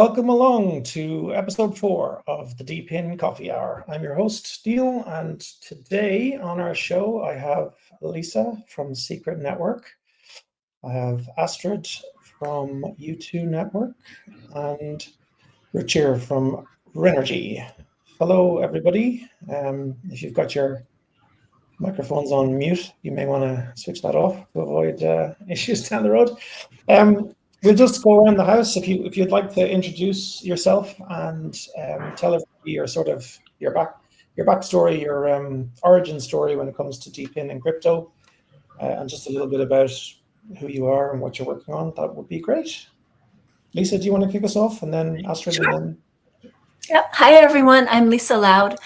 Welcome along to episode 4 of the DePIN Coffee Hour. I'm your host, Neil, and today on our show I have Lisa from Secret Network, I have Astrid from U2 Network, and Richard from Renergy. Hello, everybody. If you've got your microphones on mute, you may want to switch that off to avoid issues down the road. We'll just go around the house. If you'd like to introduce yourself and tell everybody your backstory, your origin story when it comes to DePIN and crypto, and just a little bit about who you are and what you're working on, that would be great. Lisa, do you want to kick us off, and then Astrid? Sure. And then... Yep. Hi, everyone. I'm Lisa Loud.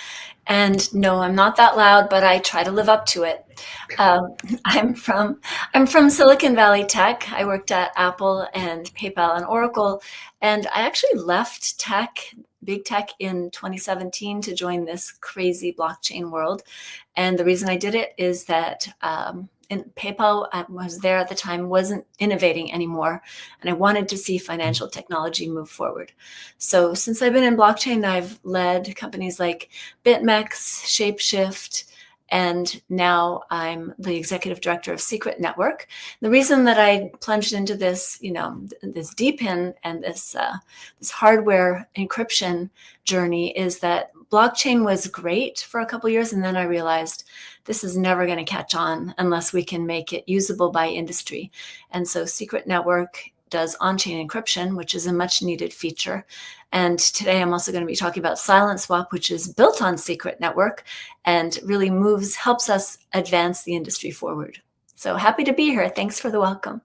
And no, I'm not that loud, but I try to live up to it. I'm from Silicon Valley Tech. I worked at Apple and PayPal and Oracle, and I actually left big tech in 2017 to join this crazy blockchain world. And the reason I did it is that PayPal was there at the time, wasn't innovating anymore, and I wanted to see financial technology move forward. So since I've been in blockchain, I've led companies like BitMEX, Shapeshift, and now I'm the executive director of Secret Network. The reason that I plunged into this, this DePIN and this hardware encryption journey is that blockchain was great for a couple of years, and then I realized this is never going to catch on unless we can make it usable by industry. And so Secret Network does on-chain encryption, which is a much needed feature. And today I'm also going to be talking about Silent Swap, which is built on Secret Network and really helps us advance the industry forward. So happy to be here. Thanks for the welcome.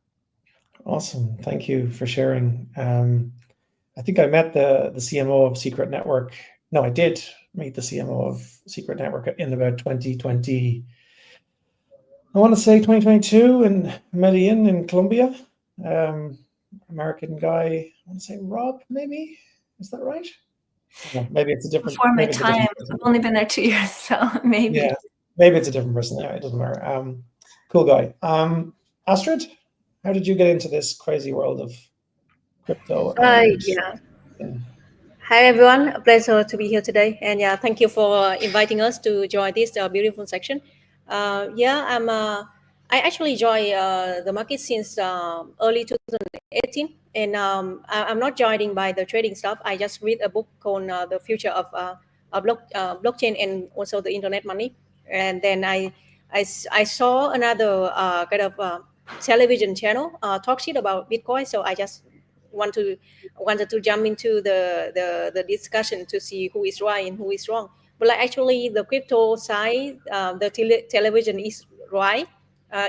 Awesome. Thank you for sharing. I think I met the CMO of Secret Network. No, I did meet the CMO of Secret Network in about 2020. I want to say 2022 in Medellin in Colombia. American guy, I want to say Rob, maybe? Is that right? No, maybe it's a different... Before my time. I've only been there 2 years, so maybe. Yeah, maybe it's a different person. Yeah, it doesn't matter. Cool guy. Astrid, how did you get into this crazy world of crypto? Yeah. Hi, everyone. A pleasure to be here today. And yeah, thank you for inviting us to join this beautiful section. I actually joined the market since early 2018. And I'm not joining by the trading stuff. I just read a book called The Future of Blockchain and also the Internet Money. And then I saw another kind of television channel talk shit about Bitcoin. So I just wanted to jump into the discussion to see who is right and who is wrong. But like actually the crypto side, the television is right,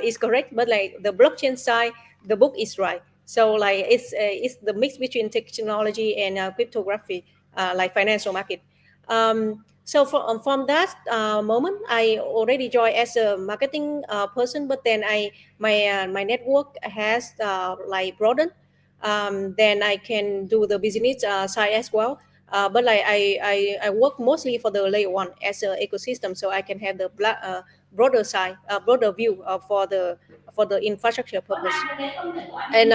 is correct. But like the blockchain side, the book is right. So like it's the mix between technology and cryptography, like financial market. So from that moment, I already joined as a marketing person. But then my network has like broadened. Then I can do the business side as well. But like I work mostly for the layer one as an ecosystem, so I can have the broader side, broader view for the infrastructure purpose. And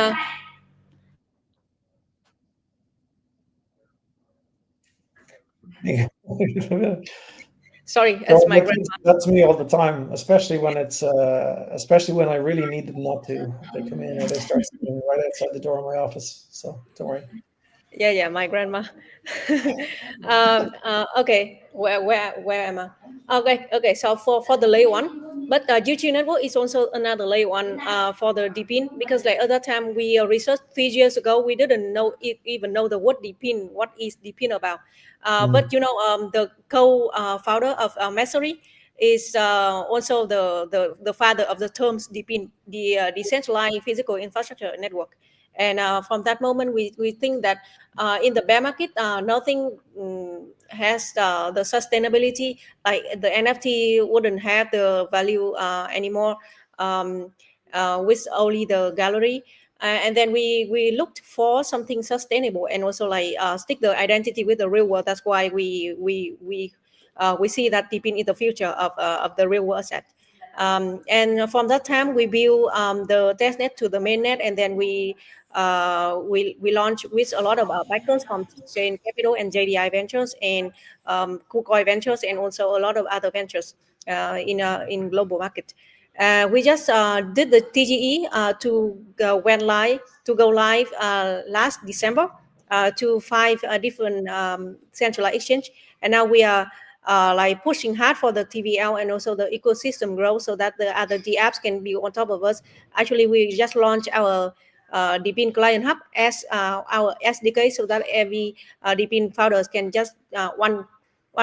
sorry, that's my grandma. That's me all the time, especially when I really need them not to. They come in or they start sitting right outside the door of my office. So don't worry. Yeah, my grandma. Okay, where am I? Okay. So for the layer one, but UG network is also another layer one for the DePIN, because like at that time we researched 3 years ago, we didn't even know the word DePIN. What is DePIN about? But the co-founder of Massery is also the father of the terms DePIN, the decentralized physical infrastructure network. And from that moment, we think that in the bear market, nothing has the sustainability. Like the NFT wouldn't have the value anymore with only the gallery. And then we looked for something sustainable and also like stick the identity with the real world. That's why we see that DePIN is the future of the real world asset. And from that time, we build the testnet to the mainnet, and then we launch with a lot of backers from Chain Capital and JDI Ventures and KuCoin Ventures, and also a lot of other ventures in global market. We just did the TGE to go live last December to 5 different centralized exchange, and now we are like pushing hard for the TVL and also the ecosystem growth so that the other D apps can be on top of us. Actually, we just launched our DePIN Client Hub as our SDK so that every DePIN founders can just one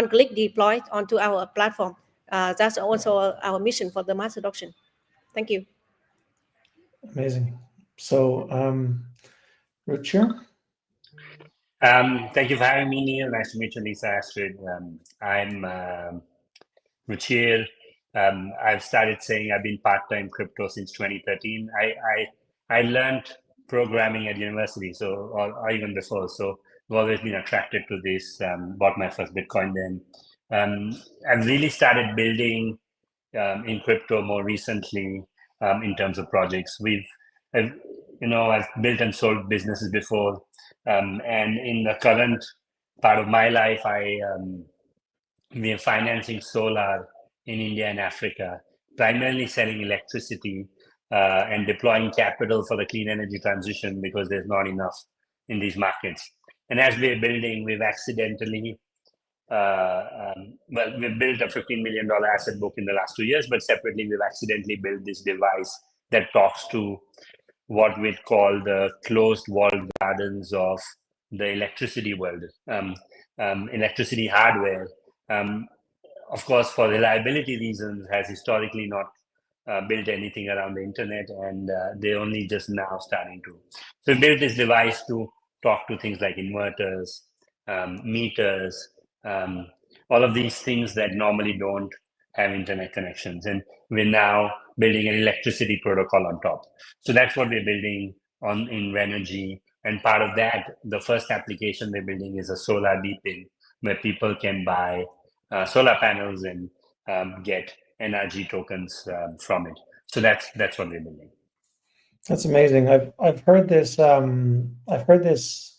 click deploy onto our platform. That's also our mission for the mass adoption. Thank you. Amazing. So, Ruchir? Thank you for having me, Neil. Nice to meet you, Lisa, Astrid. I'm Ruchir. I've started saying I've been part-time crypto since 2013. I learned programming at university, or even before. So I've always been attracted to this. Bought my first Bitcoin then. I've really started building in crypto more recently in terms of projects. I've built and sold businesses before, and in the current part of my life, we are financing solar in India and Africa, primarily selling electricity and deploying capital for the clean energy transition because there's not enough in these markets. And as we're building, we've accidentally we've built a $15 million asset book in the last 2 years, but separately, we've accidentally built this device that talks to what we'd call the closed walled gardens of the electricity world, electricity hardware. Of course, for reliability reasons, has historically not built anything around the internet, and they're only just now starting to. So we built this device to talk to things like inverters, meters, all of these things that normally don't have internet connections. And we're now building an electricity protocol on top. So that's what we're building in Renergy. And part of that, the first application we're building is a solar DePIN, where people can buy solar panels and get NRG tokens from it. So that's what we're building. That's amazing. I've heard this. I've heard this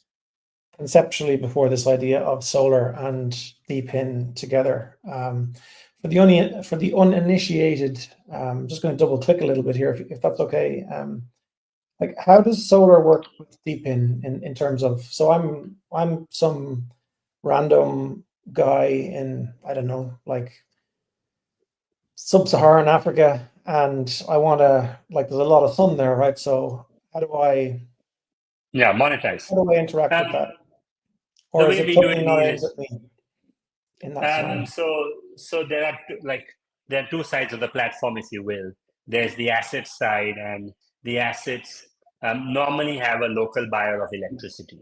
conceptually before, this idea of solar and DePIN together. For the uninitiated, I'm just going to double click a little bit here, if that's okay. Like, how does solar work with DePIN in terms of? So I'm some random guy in, I don't know, like sub-Saharan Africa, and I want to, like, there's a lot of sun there, right? So how do I monetize? How do I interact with that? Or is it totally not aimed at me in that scenario? So there are two sides of the platform, if you will. There's the asset side, and the assets normally have a local buyer of electricity.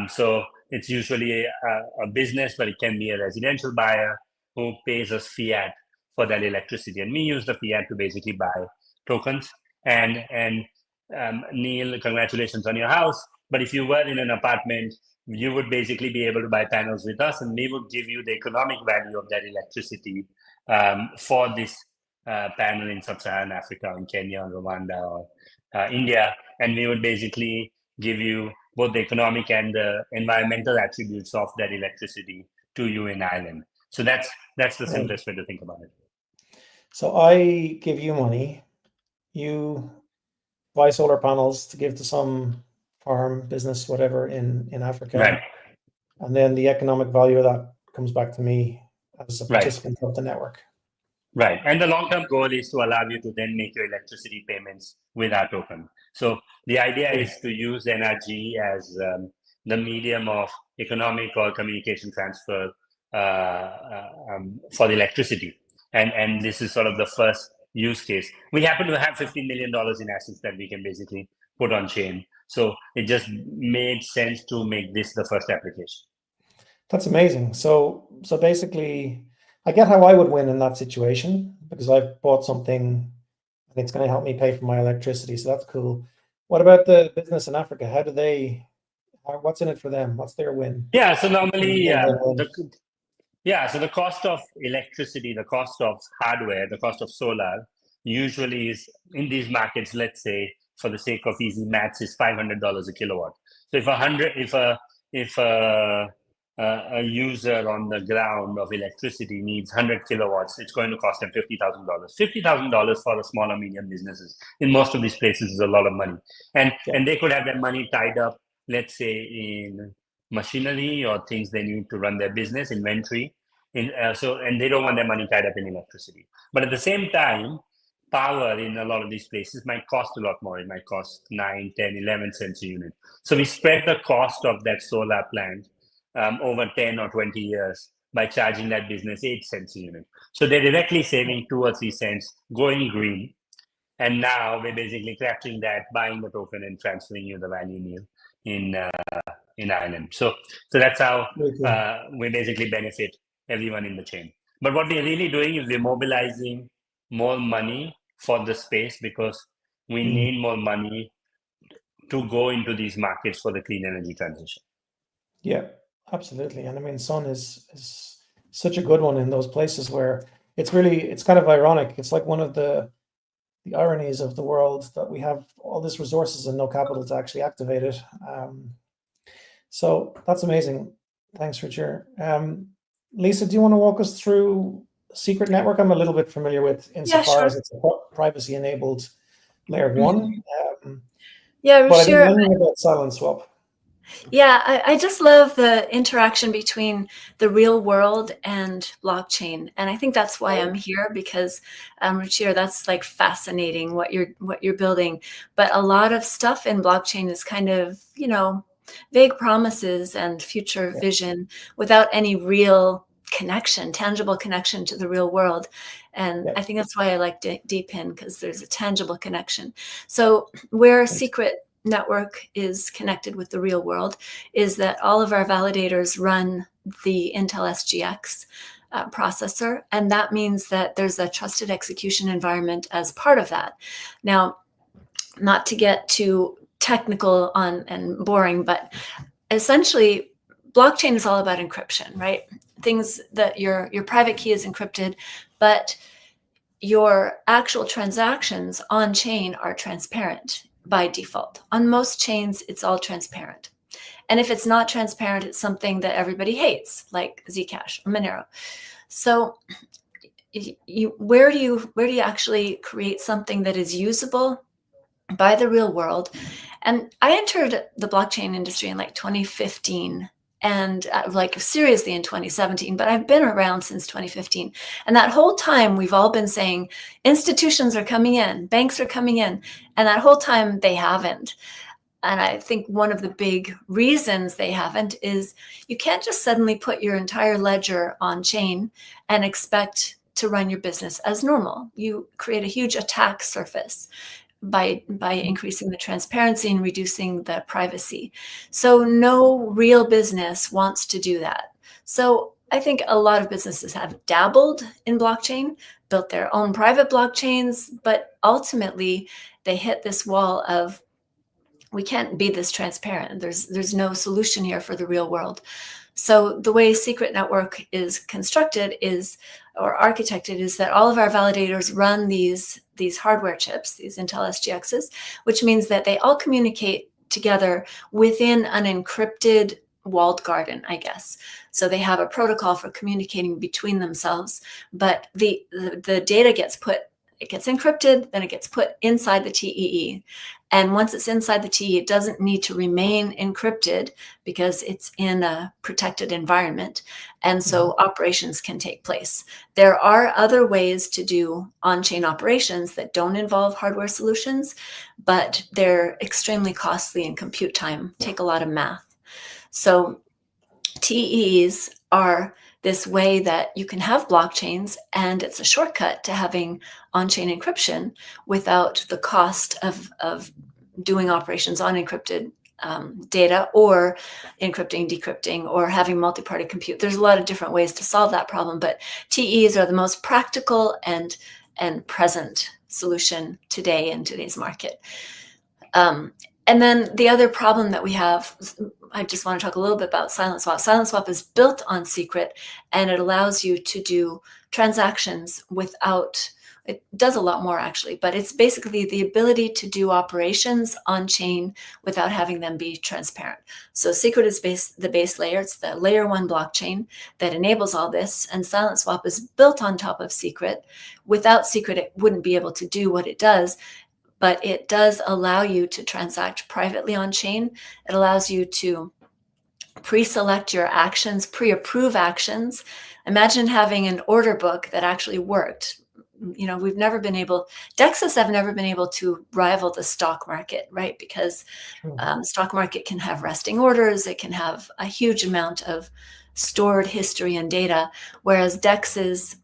So it's usually a business, but it can be a residential buyer who pays us fiat for that electricity. And we use the fiat to basically buy tokens. And Neil, congratulations on your house. But if you were in an apartment, you would basically be able to buy panels with us, and we would give you the economic value of that electricity for this panel in sub-Saharan Africa, in Kenya, or Rwanda, or India. And we would basically give you both the economic and the environmental attributes of that electricity to you in Ireland. So that's the simplest way to think about it. So I give you money, you buy solar panels to give to some farm, business, whatever in Africa. Right. And then the economic value of that comes back to me as a participant of the network. Right. And the long-term goal is to allow you to then make your electricity payments with our token. So the idea is to use NRG as the medium of economic or communication transfer for the electricity. And this is sort of the first use case. We happen to have $15 million in assets that we can basically put on chain. So it just made sense to make this the first application. That's amazing. So basically, I get how I would win in that situation because I've bought something and it's going to help me pay for my electricity. So that's cool. What about the business in Africa? What's in it for them? What's their win? Yeah, so normally Yeah, so the cost of electricity, the cost of hardware, the cost of solar usually is in these markets, let's say, for the sake of easy maths, is $500 a kilowatt. So if a user on the ground of electricity needs 100 kilowatts, it's going to cost them $50,000. $50,000 for the small or medium businesses in most of these places is a lot of money, and they could have that money tied up, let's say, in machinery or things they need to run their business, inventory. And they don't want their money tied up in electricity. But at the same time, power in a lot of these places might cost a lot more. It might cost 9, 10, 11 cents a unit. So we spread the cost of that solar plant over 10 or 20 years by charging that business 8 cents a unit. So they're directly saving 2 or 3 cents, going green. And now we're basically capturing that, buying the token, and transferring you the value meal in Ireland. So that's how we basically benefit everyone in the chain. But what we're really doing is we're mobilizing more money for the space because we need more money to go into these markets for the clean energy transition. Yeah, absolutely. And I mean, sun is such a good one in those places where it's kind of ironic. It's like one of the ironies of the world that we have all these resources and no capital to actually activate it. So that's amazing. Thanks, Richard. Lisa, do you want to walk us through Secret Network? I'm a little bit familiar with insofar as it's a privacy-enabled layer one. Yeah, but I didn't know about Silent Swap. Yeah, I just love the interaction between the real world and blockchain, and I think that's why I'm here, because Ruchir, that's like fascinating what you're building. But a lot of stuff in blockchain is kind of, vague promises and future vision without any real connection, tangible connection to the real world. And I think that's why I like DePIN, because there's a tangible connection. So where Secret Network is connected with the real world is that all of our validators run the Intel SGX processor, and that means that there's a trusted execution environment as part of that. Now, not to get too technical and boring, but essentially blockchain is all about encryption, right? Things that your private key is encrypted, but your actual transactions on chain are transparent by default. On most chains, it's all transparent. And if it's not transparent, it's something that everybody hates, like Zcash or Monero. So where do you actually create something that is usable by the real world? And I entered the blockchain industry in like 2015 and like seriously in 2017, but I've been around since 2015. And that whole time we've all been saying institutions are coming in, banks are coming in, and that whole time they haven't. And I think one of the big reasons they haven't is you can't just suddenly put your entire ledger on chain and expect to run your business as normal. You create a huge attack surface by increasing the transparency and reducing the privacy. So no real business wants to do that. So I think a lot of businesses have dabbled in blockchain, built their own private blockchains, but ultimately they hit this wall of, we can't be this transparent. There's no solution here for the real world. So the way Secret Network is constructed or architected is that all of our validators run these hardware chips, these Intel SGXs, which means that they all communicate together within an encrypted walled garden, I guess. So they have a protocol for communicating between themselves, but the data gets encrypted, then it gets put inside the TEE. And once it's inside the TEE, it doesn't need to remain encrypted because it's in a protected environment. And so operations can take place. There are other ways to do on-chain operations that don't involve hardware solutions, but they're extremely costly in compute time, take a lot of math. So TEEs are this way that you can have blockchains, and it's a shortcut to having on-chain encryption without the cost of doing operations on encrypted data, or encrypting, decrypting, or having multi-party compute. There's a lot of different ways to solve that problem, but TEEs are the most practical and present solution today in today's market. And then the other problem that we have, I just want to talk a little bit about Silent Swap. Silent Swap is built on secret, and it allows you to do transactions without, it does a lot more actually, but it's basically the ability to do operations on chain without having them be transparent. So secret is the base layer. It's the layer 1 blockchain that enables all this, and Silent Swap is built on top of secret. Without secret, it wouldn't be able to do what it does, but it does allow you to transact privately on chain. It allows you to pre-select your actions, pre-approve actions. Imagine having an order book that actually worked. You know, DEXs have never been able to rival the stock market, right? Because stock market can have resting orders. It can have a huge amount of stored history and data, whereas DEXs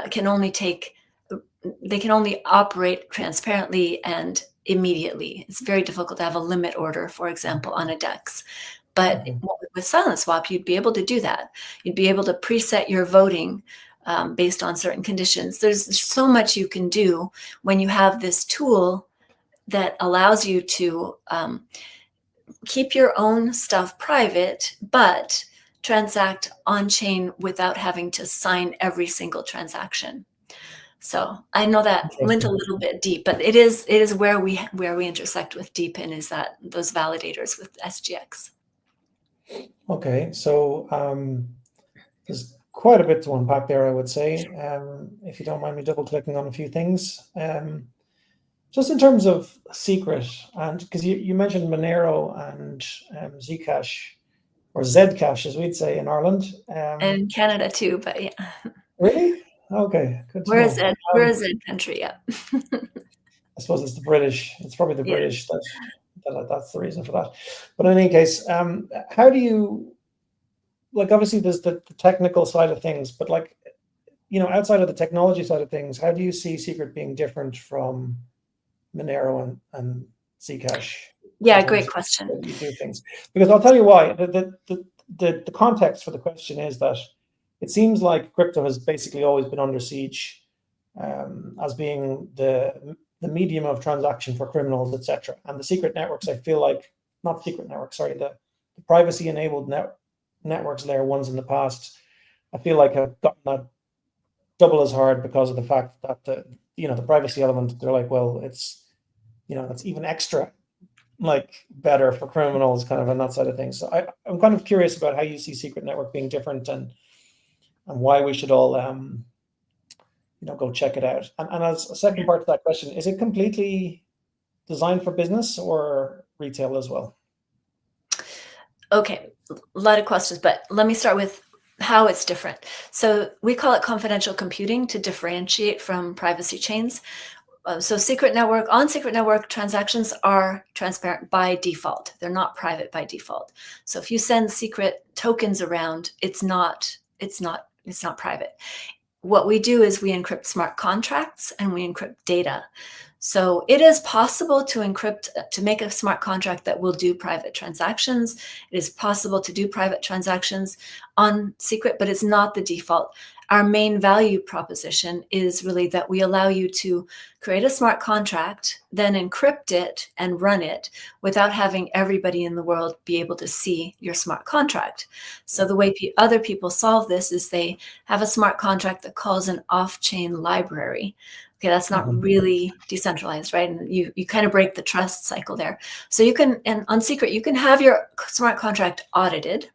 can only operate transparently and immediately. It's very difficult to have a limit order, for example, on a DEX. But with Silent Swap, you'd be able to do that. You'd be able to preset your voting based on certain conditions. There's so much you can do when you have this tool that allows you to keep your own stuff private, but transact on chain without having to sign every single transaction. So I know that went a little bit deep, but it is where we intersect with DePIN, is that those validators with SGX. Okay, so there's quite a bit to unpack there, I would say. If you don't mind me double clicking on a few things. Just in terms of secret, and because you mentioned Monero and Zcash, or Zcash as we'd say in Ireland. And Canada too, but yeah. Really? Okay, good to We're know. a Z country, yeah. I suppose it's the British. It's probably the British that's the reason for that. But in any case, how do you, like, obviously there's the technical side of things, but like, you know, outside of the technology side of things, how do you see secret being different from Monero and Zcash? Yeah, great question. You do things, because I'll tell you why. The context for the question is that it seems like crypto has basically always been under siege as being the medium of transaction for criminals, etc. And the secret networks, I feel like, not secret networks, sorry, the privacy-enabled networks, layer ones in the past, I feel like have gotten that double as hard because of the fact that the privacy element, they're like, well, it's, you know, that's even extra like better for criminals, kind of on that side of things. So I'm kind of curious about how you see secret network being different and why we should all go check it out. And as a second part to that question, is it completely designed for business or retail as well? Okay, a lot of questions, but let me start with how it's different. So we call it confidential computing to differentiate from privacy chains. So secret network transactions are transparent by default. They're not private by default. So if you send secret tokens around, it's not private. What we do is we encrypt smart contracts and we encrypt data. So it is possible to make a smart contract that will do private transactions. It is possible to do private transactions on secret, but it's not the default. Our main value proposition is really that we allow you to create a smart contract, then encrypt it and run it without having everybody in the world be able to see your smart contract. So the way other people solve this is they have a smart contract that calls an off-chain library. Okay, that's not really decentralized, right? And you kind of break the trust cycle there. So you can, and on secret, you can have your smart contract audited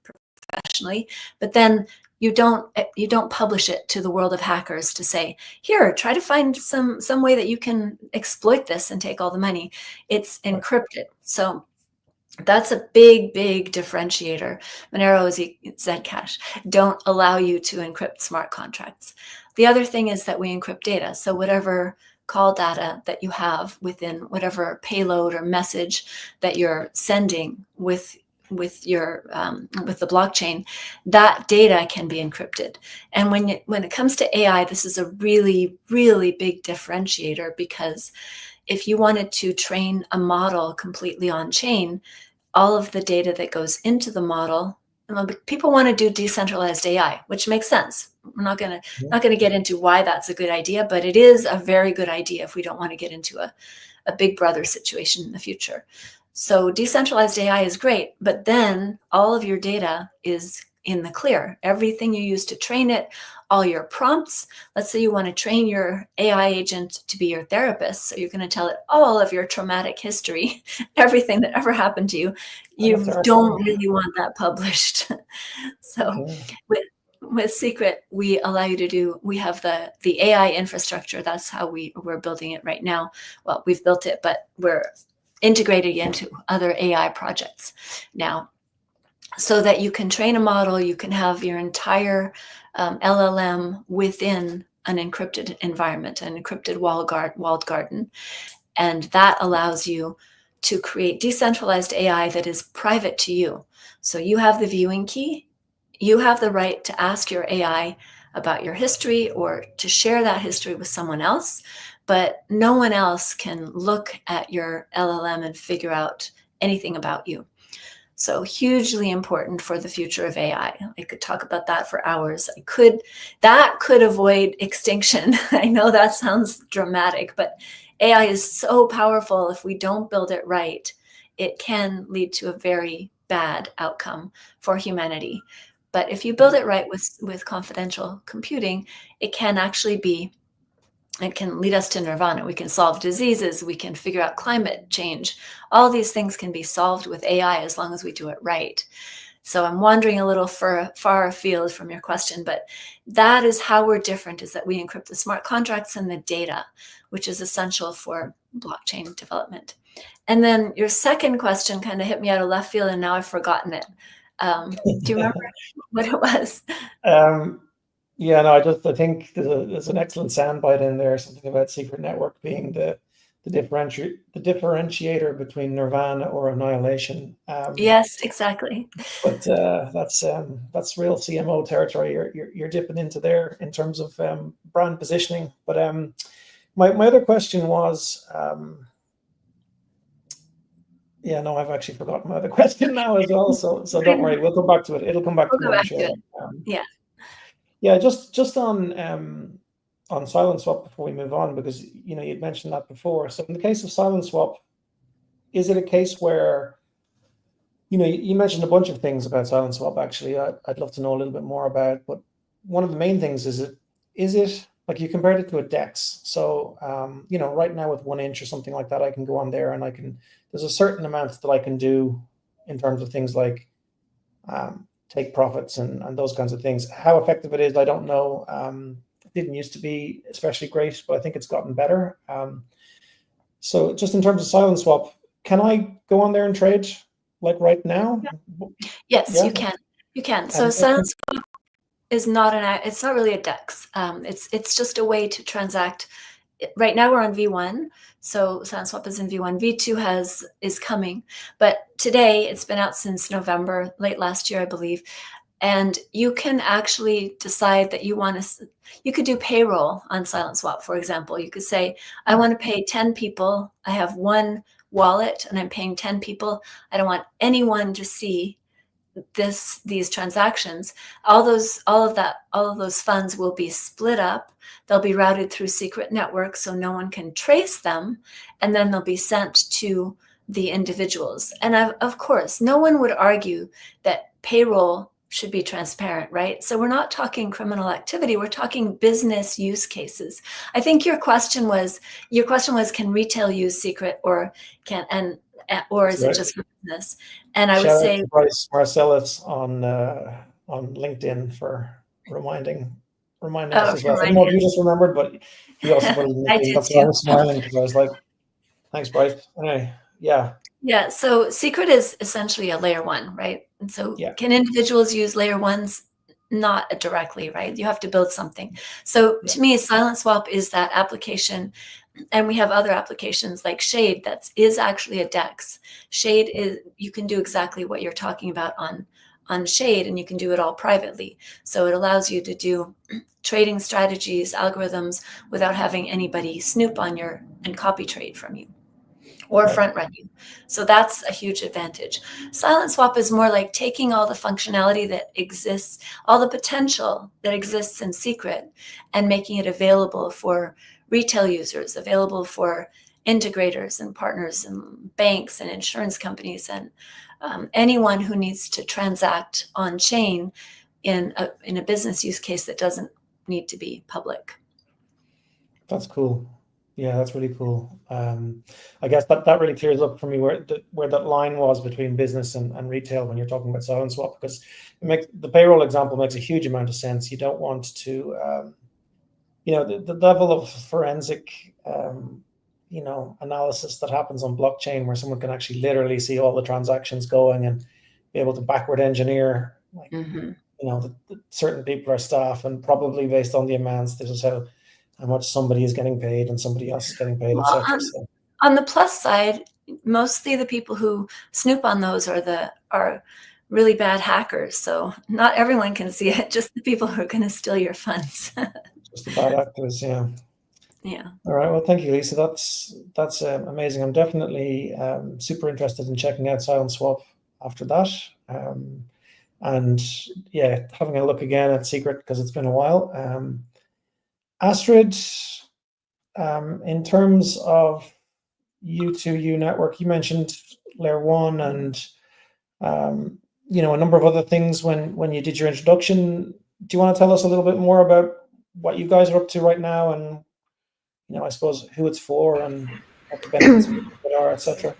professionally, but then you don't publish it to the world of hackers to say, here, try to find some way that you can exploit this and take all the money. It's encrypted. So that's a big differentiator. Monero, Zcash don't allow you to encrypt smart contracts. The other thing is that we encrypt data. So whatever call data that you have within whatever payload or message that you're sending with the blockchain, that data can be encrypted. And when it comes to AI, this is a really big differentiator, because if you wanted to train a model completely on chain, all of the data that goes into the model, people want to do decentralized AI, which makes sense. We're not going to get into why that's a good idea, but it is a very good idea if we don't want to get into a big brother situation in the future. So decentralized AI is great, but then all of your data is in the clear. Everything you use to train it, all your prompts. Let's say you want to train your AI agent to be your therapist. So you're going to tell it all of your traumatic history, everything that ever happened to you. You don't really want that published. So with Secret, we allow you to do, we have the AI infrastructure. That's how we're building it right now. Well, we've built it, but we're integrating into other AI projects now, so that you can train a model, you can have your entire LLM within an encrypted environment, an encrypted walled garden. And that allows you to create decentralized AI that is private to you. So you have the viewing key. You have the right to ask your AI about your history or to share that history with someone else, but no one else can look at your LLM and figure out anything about you. So hugely important for the future of AI. I could talk about that for hours. That could avoid extinction. I know that sounds dramatic, but AI is so powerful. If we don't build it right, it can lead to a very bad outcome for humanity. But if you build it right with confidential computing, it can lead us to nirvana. We can solve diseases. We can figure out climate change. All these things can be solved with AI as long as we do it right. So I'm wandering a little far afield from your question, but that is how we're different, is that we encrypt the smart contracts and the data, which is essential for blockchain development. And then your second question kind of hit me out of left field, and now I've forgotten it. Do you remember what it was? Yeah, no, I think there's an excellent soundbite in there, something about Secret Network being the differentiator between nirvana or annihilation. Yes, exactly. But that's real CMO territory. You're dipping into there in terms of brand positioning. But my other question was, yeah, no, I've actually forgotten my other question now as well. So don't worry, we'll come back to it. It'll come back to me, I'm sure. Yeah. Yeah, just on Silent Swap before we move on, because you'd mentioned that before. So in the case of Silent Swap, is it a case where you mentioned a bunch of things about Silent Swap? Actually, I'd love to know a little bit more about. But one of the main things is it like you compared it to a DEX? So right now with 1 inch or something like that, I can go on there and there's a certain amount that I can do in terms of things like take profits and those kinds of things. How effective it is, I don't know. It didn't used to be especially great, but I think it's gotten better. So just in terms of Silent Swap, can I go on there and trade like right now? Yes, yeah. You can. So Silent Swap is it's not really a DEX. It's just a way to transact. Right now we're on V1, so Silent Swap is in V1. V2 is coming, but today it's been out since November, late last year, I believe. And you can actually decide that you could do payroll on Silent Swap, for example. You could say, I want to pay 10 people. I have one wallet and I'm paying 10 people. I don't want anyone to see these transactions. All of those funds will be split up. They'll be routed through Secret Network so no one can trace them, and then they'll be sent to the individuals. And of course, no one would argue that payroll should be transparent, right? So we're not talking criminal activity, we're talking business use cases. I think your question was, can retail use Secret or is it just for business? And I would say Bryce Marcellus on LinkedIn for reminding us as well. I don't know if you just remembered, but he also put it in the thing. That's why I was smiling, because I was like, thanks, Bryce. Anyway, yeah. Yeah, so Secret is essentially a layer 1, right? And so can individuals use layer 1s? Not directly, right? You have to build something. So to me, Silent Swap is that application. And we have other applications like Shade that is actually a DEX. Shade is, you can do exactly what you're talking about on Shade, and you can do it all privately. So it allows you to do trading strategies, algorithms, without having anybody snoop on and copy trade from you or front run you. So that's a huge advantage. Silent Swap is more like taking all the functionality that exists, all the potential that exists in Secret, and making it available for retail users, available for integrators and partners and banks and insurance companies and anyone who needs to transact on chain in a business use case that doesn't need to be public. That's cool. Yeah, that's really cool. I guess that really clears up for me where that line was between business and retail when you're talking about silent swap, because the payroll example makes a huge amount of sense. You don't want to, the level of forensic, analysis that happens on blockchain, where someone can actually literally see all the transactions going and be able to backward engineer, like, certain people are staff, and probably based on the amounts, this is how much somebody is getting paid and somebody else is getting paid, Well, etc. So, on the plus side, mostly the people who snoop on those are really bad hackers. So not everyone can see it, just the people who are going to steal your funds. just the bad actors, yeah. Yeah. All right. Well, thank you, Lisa. That's amazing. I'm definitely super interested in checking out Silent Swap after that. And yeah, having a look again at Secret, because it's been a while. Astrid, in terms of U2U network, you mentioned Layer 1 and a number of other things when you did your introduction. Do you want to tell us a little bit more about what you guys are up to right now, and I suppose who it's for and what the benefits are, etc.?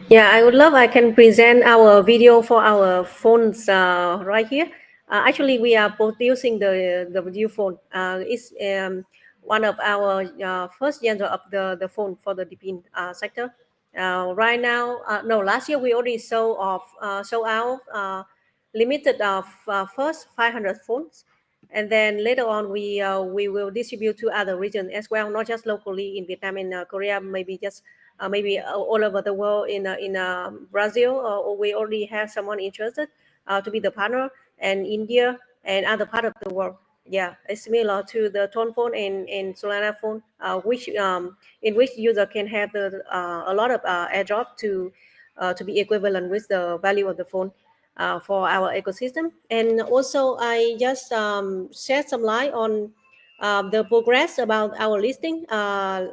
Yeah, I can present our video for our phones right here. Actually, we are producing the video phone. It's one of our first genre of the phone for the DePIN sector. Right now, no, last year we already sold out limited of first 500 phones, and then later on we will distribute to other regions as well, not just locally in Vietnam and Korea, maybe just maybe all over the world in Brazil, or we already have someone interested to be the partner, and India and other part of the world. Yeah, it's similar to the Tone phone and Solana phone, which in which user can have a lot of airdrop to be equivalent with the value of the phone for our ecosystem. And also, I just shed some light on the progress about our listing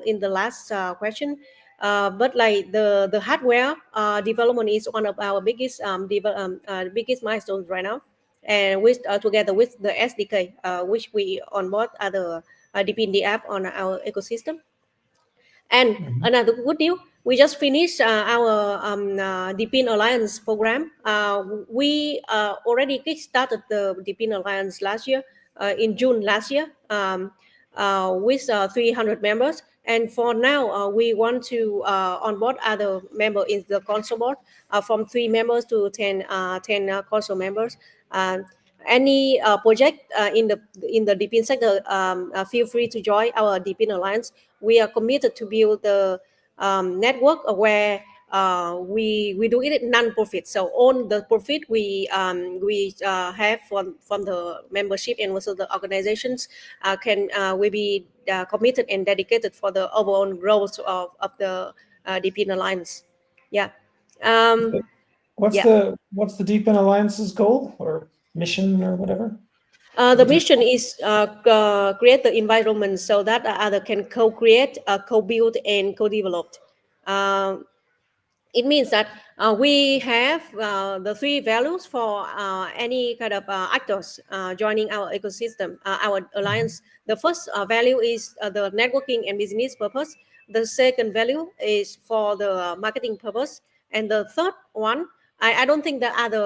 in the last question. But like the hardware development is one of our biggest biggest milestones right now, and with together with the SDK, which we onboard other DePIN app on our ecosystem. And another good deal, we just finished our DePIN Alliance program. We already kickstarted the DePIN Alliance last year, in June last year, with 300 members. And for now, we want to onboard other members in the console board, from 3 members to 10 console members. Any project in the DePIN sector, feel free to join our DePIN Alliance. We are committed to build the network where we do it non-profit. So all the profit we have from the membership and also the organizations will be committed and dedicated for the overall growth of the DePIN Alliance. Yeah. What's the DePIN Alliance's goal or mission or whatever? The mission is create the environment so that other can co-create, co-build, and co-develop. It means that we have the 3 values for any kind of actors joining our ecosystem, our alliance. The first value is the networking and business purpose. The second value is for the marketing purpose. And the third one, I don't think the other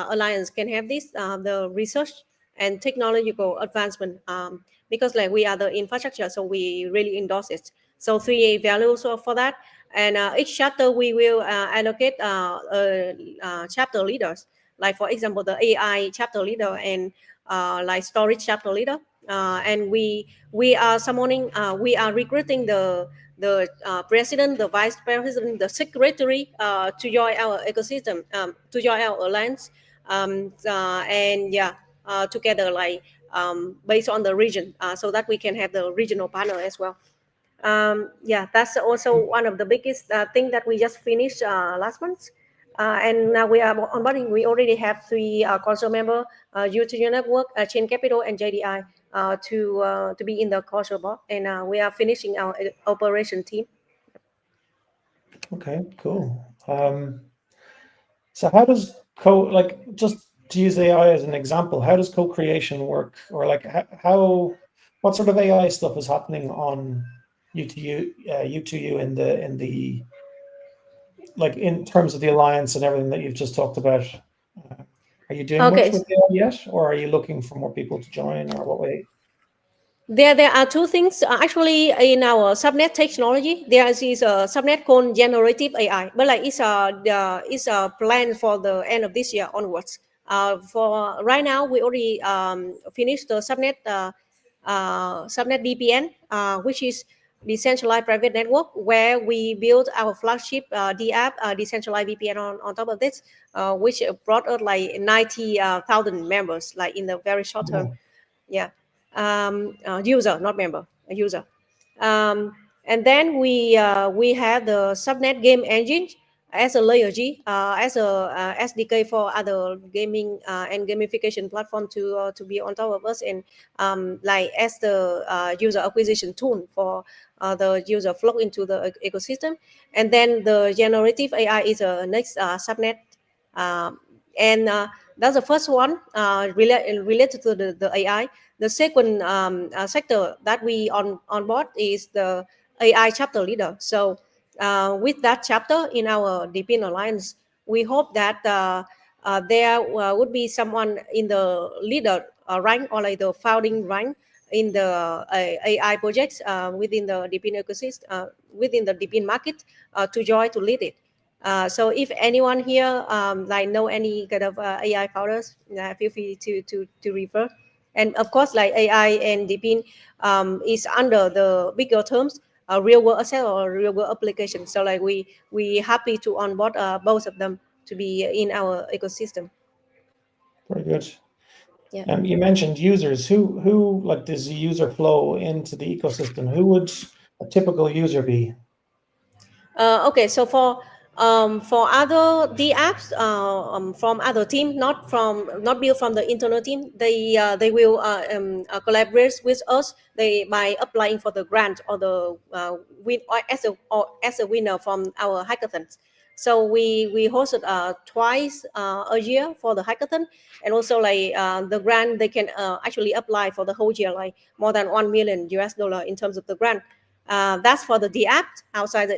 alliance can have this, the research and technological advancement, because like we are the infrastructure, so we really endorse it. So 3 values for that. And each chapter we will allocate chapter leaders, like for example the AI chapter leader and like storage chapter leader. And we are summoning, we are recruiting the president, the vice president, the secretary to join our ecosystem, to join our alliance, and yeah, together like based on the region, so that we can have the regional partner as well. Yeah, that's also one of the biggest thing that we just finished last month. And now we are onboarding. We already have 3 console member, U2U Network, Chain Capital, and JDI to be in the console board. And we are finishing our operation team. Okay, cool. So how does just to use AI as an example, how does co-creation work, or like what sort of AI stuff is happening on U2U in the like in terms of the alliance and everything that you've just talked about? Are you doing much Okay. with AI yet, or are you looking for more people to join, or what way? There are two things. Actually, in our subnet technology, there is a subnet called generative AI, but like it's a plan for the end of this year onwards. For right now, we already finished the subnet DPN, which is decentralized private network, where we built our flagship D app, decentralized VPN on top of this, which brought us like 90,000 members, like in the very short term. Oh, Yeah. User, not member, a user. And then we have the subnet game engine as a layer G, as a SDK for other gaming and gamification platform to be on top of us, and like as the user acquisition tool for the user flow into the ecosystem. And then the generative AI is a next subnet, and that's the first one related to the AI. The second sector that we on board is the AI chapter leader. So with that chapter in our DePIN Alliance, we hope that there would be someone in the leader rank, or like the founding rank in the AI projects within the DePIN ecosystem, within the DePIN market, to join to lead it. So if anyone here like know any kind of AI founders, feel free to refer. And of course, like AI and DePIN is under the bigger terms, real world asset or real world application. So like we happy to onboard both of them to be in our ecosystem. very good. Yeah. You mentioned users. Who like does the user flow into the ecosystem? Who would a typical user be? Okay, so for other D apps from other team, not built from the internal team, they will collaborate with us. They by applying for the grant or the win or as a winner from our hackathons. So we hosted twice a year for the hackathon, and also like the grant they can actually apply for the whole year, like more than $1 million in terms of the grant. That's for the D app outside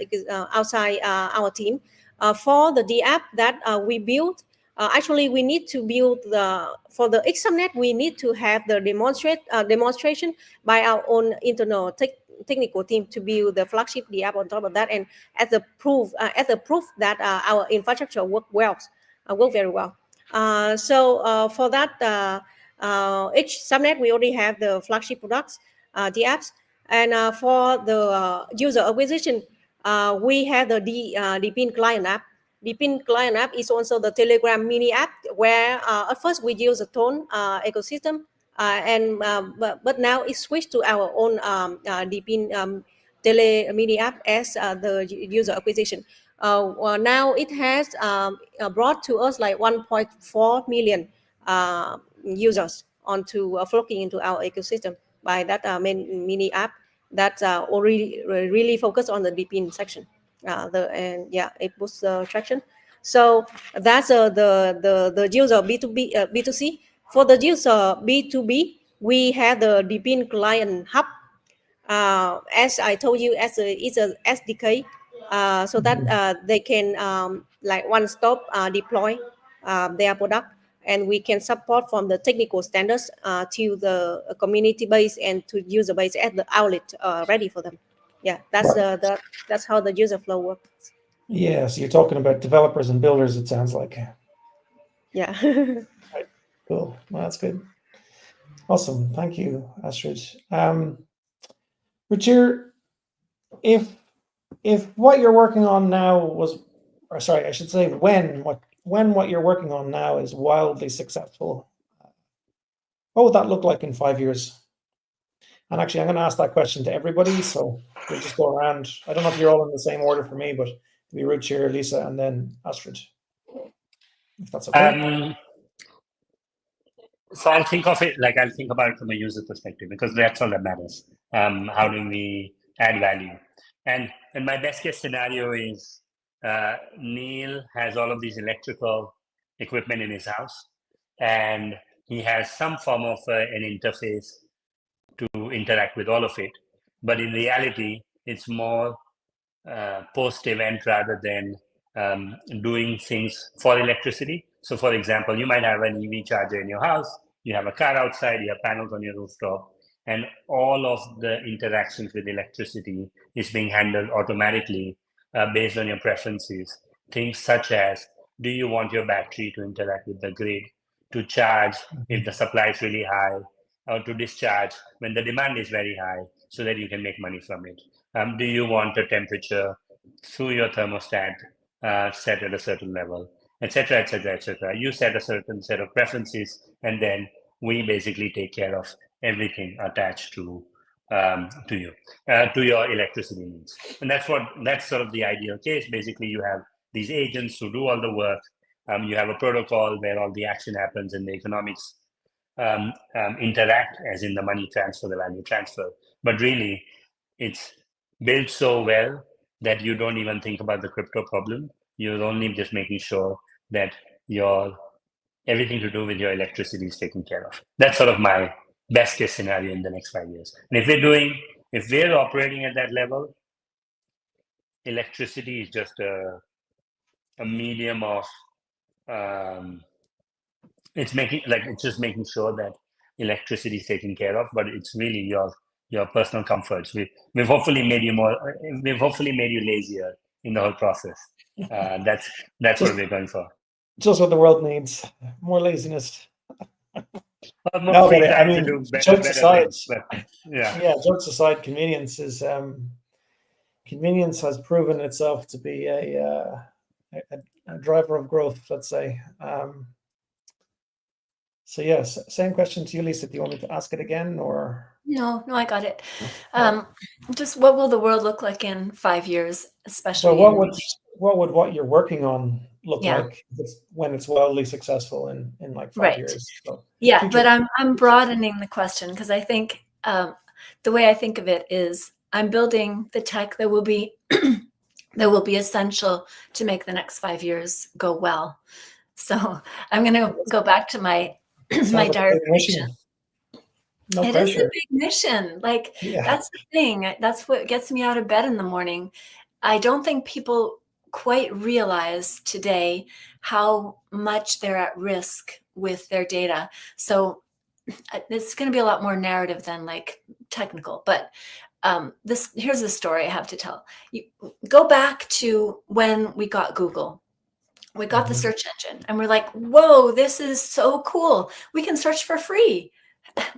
our team. For the D app that we built, actually we need to build for the XSubnet. We need to have the demonstration by our own internal technical team to build the flagship D app on top of that, and as a proof that our infrastructure work very well. So for that, each subnet we already have the flagship products, the apps. And for the user acquisition, we have the DePIN client app. DePIN client app is also the Telegram mini app, where at first we use a tone ecosystem, but now it's switched to our own DePIN Tele mini app as the user acquisition. Now it has brought to us like 1.4 million users onto flocking into our ecosystem by that mini app that's already really focused on the DePIN section. It boosts traction. So that's the user B2B B2C. For the user B2B, we have the DePIN client hub. As I told you, it's a SDK, so that they can like one stop deploy their product, and we can support from the technical standards to the community base and to user base at the outlet ready for them. Yeah, that's how the user flow works. Yeah, so you're talking about developers and builders, it sounds like. Yeah. Right. Cool. Well, that's good. Awesome. Thank you, Astrid. Richard, if what you're working on now or sorry, I should say when what you're working on now is wildly successful, what would that look like in 5 years? And actually, I'm going to ask that question to everybody, so we'll just go around. I don't know if you're all in the same order for me, but it'll be Richard, Lisa, and then Astrid, if that's okay. So I'll think about it from a user perspective, because that's all that matters. How do we add value? And my best case scenario is Neil has all of these electrical equipment in his house, and he has some form of an interface to interact with all of it. But in reality, it's more post-event rather than doing things for electricity. So for example, you might have an EV charger in your house, you have a car outside, you have panels on your rooftop, and all of the interactions with electricity is being handled automatically based on your preferences. Things such as, do you want your battery to interact with the grid, to charge if the supply is really high, or to discharge when the demand is very high so that you can make money from it. Do you want a temperature through your thermostat set at a certain level, etc., etc., etc. You set a certain set of preferences, and then we basically take care of everything attached to you, to your electricity needs. And that's sort of the ideal case. Basically, you have these agents who do all the work. You have a protocol where all the action happens and the economics interact, as in the money transfer, the value transfer. But really, it's built so well that you don't even think about the crypto problem. You're only just making sure that everything to do with your electricity is taken care of. That's sort of my best case scenario in the next 5 years. And if we're operating at that level, electricity is just a medium of it's just making sure that electricity is taken care of, but it's really your personal comforts. We've hopefully made you lazier in the whole process. That's what we're going for. Just what the world needs: more laziness. More free time to do better things. Jokes aside, convenience has proven itself to be a driver of growth, let's say. So yes, same question to you, Lisa. Do you want me to ask it again, or? No, I got it. Just what will the world look like in 5 years, especially? So what you're working on look like when it's wildly successful in like 5 years? So but I'm broadening the question, because I think the way I think of it is I'm building the tech that will be essential to make the next 5 years go well. So I'm going to go back to my dire prediction. It is a big mission. That's the thing. That's what gets me out of bed in the morning. I don't think people quite realize today how much they're at risk with their data. So it's going to be a lot more narrative than technical. But here's the story I have to tell. You go back to when we got Google. We got the search engine, and we're like, whoa, this is so cool. We can search for free.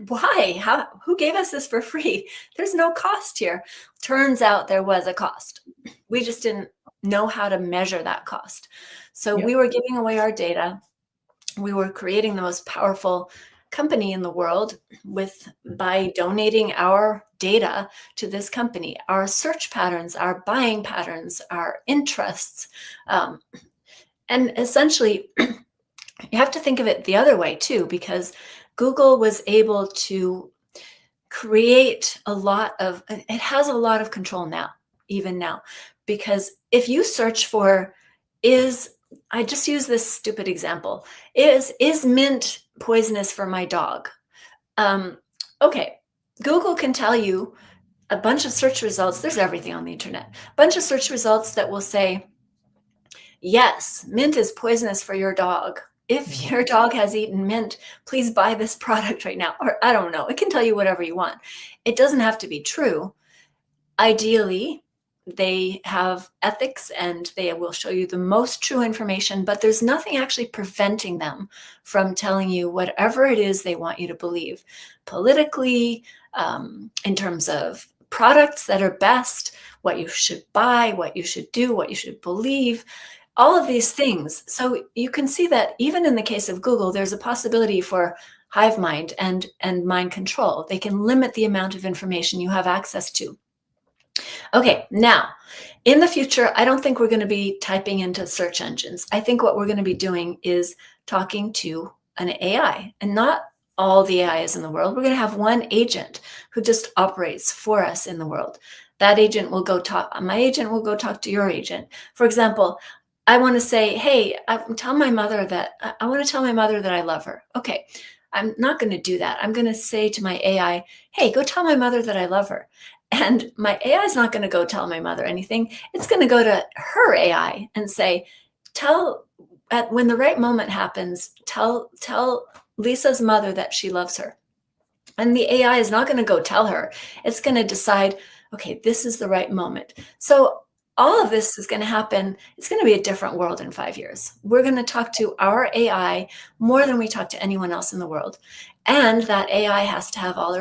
Why? Who gave us this for free? There's no cost here. Turns out there was a cost. We just didn't know how to measure that cost. So we were giving away our data. We were creating the most powerful company in the world by donating our data to this company, our search patterns, our buying patterns, our interests. And essentially, you have to think of it the other way too, because Google was able to create it has a lot of control now, even now, because if you search for, I just use this stupid example, is mint poisonous for my dog? Okay, Google can tell you a bunch of search results. There's everything on the internet. A bunch of search results that will say, yes, mint is poisonous for your dog. If your dog has eaten mint, please buy this product right now. Or I don't know. It can tell you whatever you want. It doesn't have to be true. Ideally, they have ethics and they will show you the most true information, but there's nothing actually preventing them from telling you whatever it is they want you to believe. Politically, in terms of products that are best, what you should buy, what you should do, what you should believe. All of these things. So you can see that even in the case of Google, there's a possibility for hive mind and mind control. They can limit the amount of information you have access to. Okay, now, in the future, I don't think we're going to be typing into search engines. I think what we're going to be doing is talking to an AI, and not all the AIs in the world. We're going to have one agent who just operates for us in the world. that agent will go talk, my agent will go talk to your agent. For example, I want to say, hey, I want to tell my mother that I love her. Okay, I'm not going to do that. I'm going to say to my AI, hey, go tell my mother that I love her. And my AI is not going to go tell my mother anything. It's going to go to her AI and say, when the right moment happens, tell Lisa's mother that she loves her. And the AI is not going to go tell her. It's going to decide, okay, this is the right moment. So all of this is going to happen. It's going to be a different world in 5 years. We're going to talk to our AI more than we talk to anyone else in the world. And that AI has to have all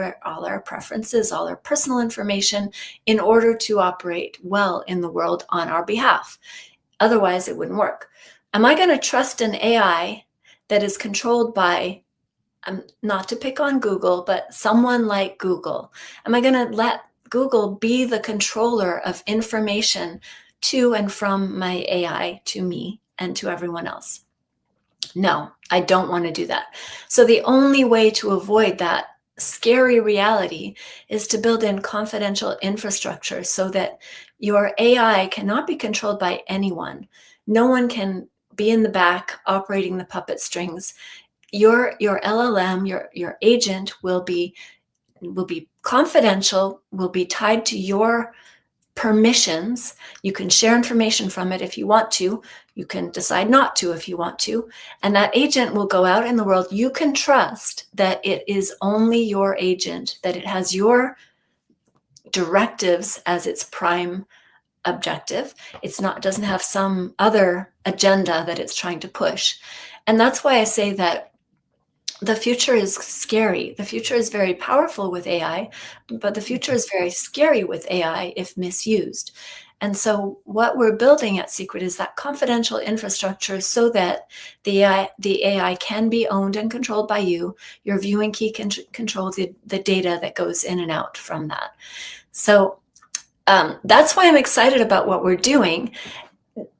our preferences, all our personal information in order to operate well in the world on our behalf. Otherwise, it wouldn't work. Am I going to trust an AI that is controlled by, not to pick on Google, but someone like Google? Am I going to let Google be the controller of information to and from my AI to me and to everyone else? No, I don't want to do that. So the only way to avoid that scary reality is to build in confidential infrastructure so that your AI cannot be controlled by anyone. No one can be in the back operating the puppet strings. Your LLM, your agent will be confidential, will be tied to your permissions. You can share information from it if you want to. You can decide not to if you want to. And that agent will go out in the world. You can trust that it is only your agent, that it has your directives as its prime objective. It doesn't have some other agenda that it's trying to push. And that's why I say that the future is scary. The future is very powerful with AI, but the future is very scary with AI if misused. And so what we're building at Secret is that confidential infrastructure so that the AI can be owned and controlled by you. Your viewing key can control the data that goes in and out from that. So that's why I'm excited about what we're doing.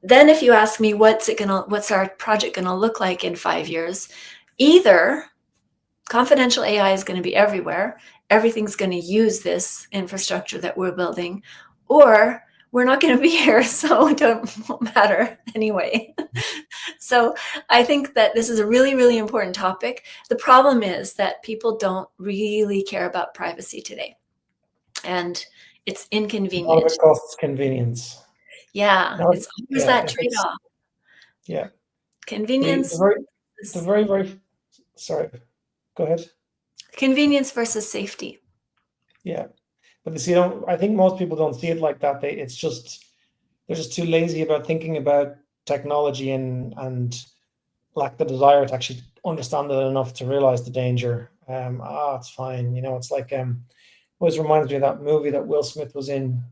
Then if you ask me what's our project gonna look like in 5 years, either confidential AI is going to be everywhere, everything's going to use this infrastructure that we're building, or we're not going to be here, so it won't matter anyway. So I think that this is a really, really important topic. The problem is that people don't really care about privacy today, and it's inconvenient. A lot of it costs convenience. Yeah, No, it's always that trade-off. Yeah. Convenience. Sorry, go ahead. Convenience versus safety. Yeah, but you see, I think most people don't see it like that. They're just too lazy about thinking about technology and lack the desire to actually understand it enough to realize the danger. It's fine. It's like always reminds me of that movie that Will Smith was in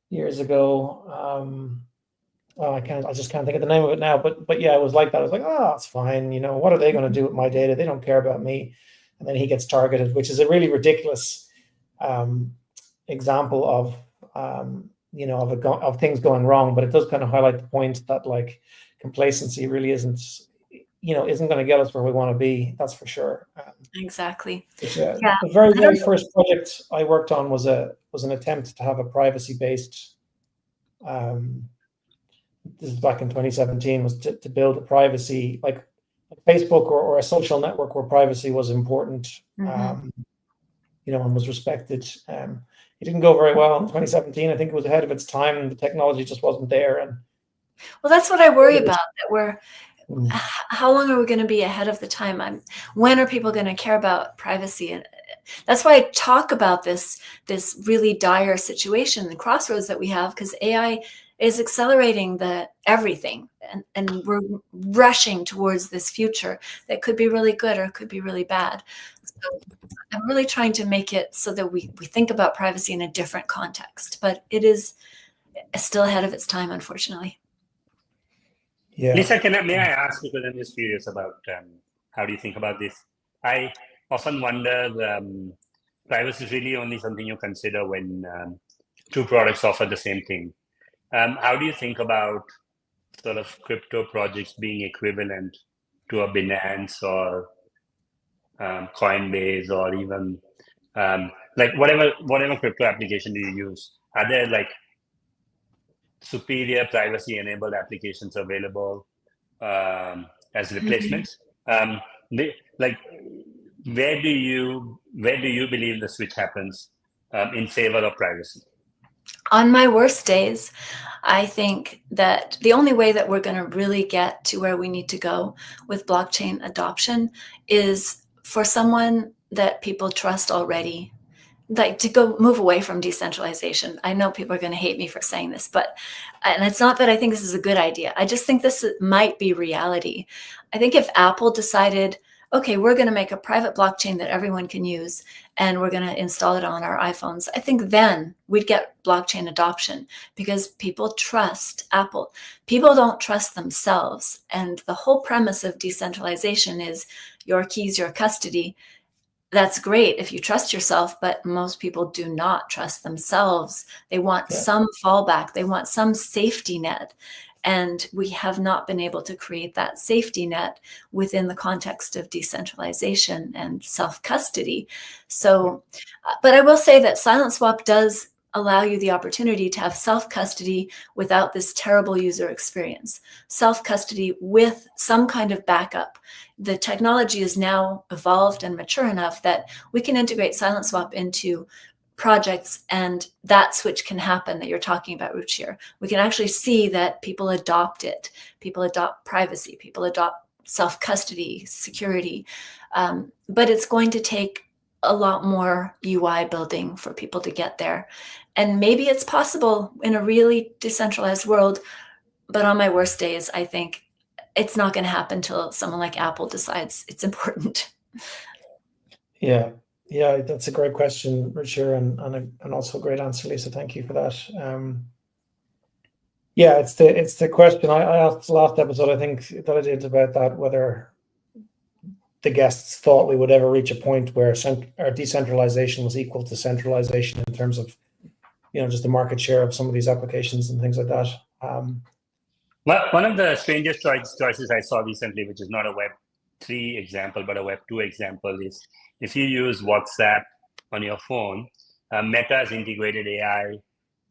years ago. I just can't think of the name of it now, but yeah, it was like that. I was like, it's fine. What are they going to do with my data? They don't care about me. And then he gets targeted, which is a really ridiculous example of of things going wrong. But it does kind of highlight the point that like complacency really isn't going to get us where we want to be. That's for sure. Exactly. Yeah. The very first project I worked on was an attempt to have a privacy-based. This is back in 2017. Was to build a privacy like Facebook or a social network where privacy was important, and was respected. It didn't go very well in 2017. I think it was ahead of its time. The technology just wasn't there. And well, that's what I worry about. That how long are we going to be ahead of the time? When are people going to care about privacy? And that's why I talk about this really dire situation, the crossroads that we have, because AI is accelerating everything, and we're rushing towards this future that could be really good or could be really bad. So I'm really trying to make it so that we think about privacy in a different context, but it is still ahead of its time, unfortunately. Yeah. Lisa, may I ask, because I'm just curious about how do you think about this? I often wonder, privacy is really only something you consider when two products offer the same thing. How do you think about sort of crypto projects being equivalent to a Binance or Coinbase or even Like whatever crypto application do you use? Are there like superior privacy enabled applications available as replacements? Like where do you believe the switch happens in favor of privacy? On my worst days, I think that the only way that we're going to really get to where we need to go with blockchain adoption is for someone that people trust already, like to go move away from decentralization. I know people are going to hate me for saying this, and it's not that I think this is a good idea. I just think this might be reality. I think if Apple decided, okay, we're going to make a private blockchain that everyone can use, and we're going to install it on our iPhones, I think then we'd get blockchain adoption because people trust Apple. People don't trust themselves. And the whole premise of decentralization is your keys, your custody. That's great if you trust yourself, but most people do not trust themselves. They want some fallback. They want some safety net. And we have not been able to create that safety net within the context of decentralization and self-custody. So, but I will say that Silent Swap does allow you the opportunity to have self-custody without this terrible user experience. Self-custody with some kind of backup. The technology is now evolved and mature enough that we can integrate Silent Swap into projects, and that switch can happen that you're talking about, Ruchir. We can actually see that people adopt it. People adopt privacy. People adopt self-custody, security. But it's going to take a lot more UI building for people to get there. And maybe it's possible in a really decentralized world, but on my worst days, I think it's not going to happen until someone like Apple decides it's important. Yeah, that's a great question, Richard, and also a great answer, Lisa. Thank you for that. It's the question I asked the last episode, I think, that I did about that, whether the guests thought we would ever reach a point where our decentralization was equal to centralization in terms of, just the market share of some of these applications and things like that. Well, one of the strangest choices I saw recently, which is not a Web3 example, but a Web2 example, is if you use WhatsApp on your phone, Meta has integrated AI